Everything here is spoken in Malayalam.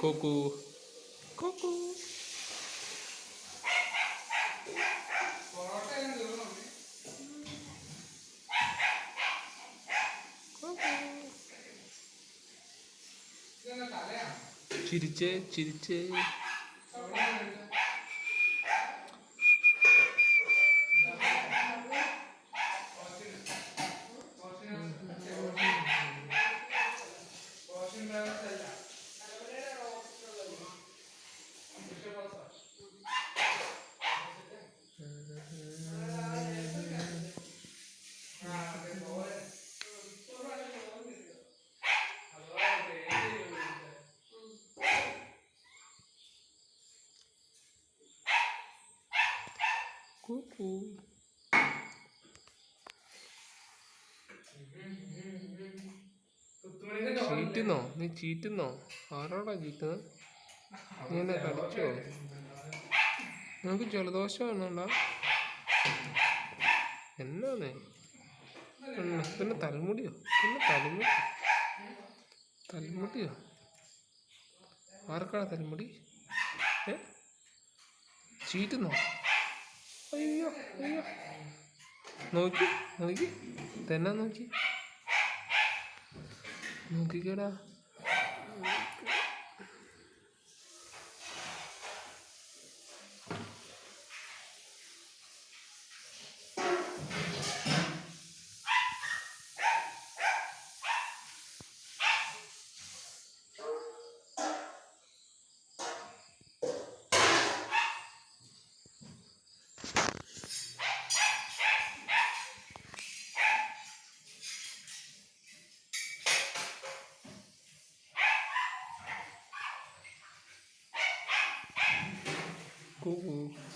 Cuckoo. Cuckoo. ചിരിച്ചേ ചിരിച്ചേ. Cuckoo. ചീറ്റുന്നോ? നീ ചീറ്റുന്നോ? ആരോടാ ചീറ്റുന്നത്? നീ എന്നെ കടിച്ചോ? നിനക്ക് ജലദോഷം ആണോടാ? എന്നാന്നേ? പിന്നെ തലമുടിയോ? തലമുടിയോ? ആർക്കാണ് തലമുടി? ചീറ്റുന്നോ? അയ്യോ അയ്യോ. നോക്കി നോക്കി തന്നെ നോക്കിക്കേടാ. Cuckoo.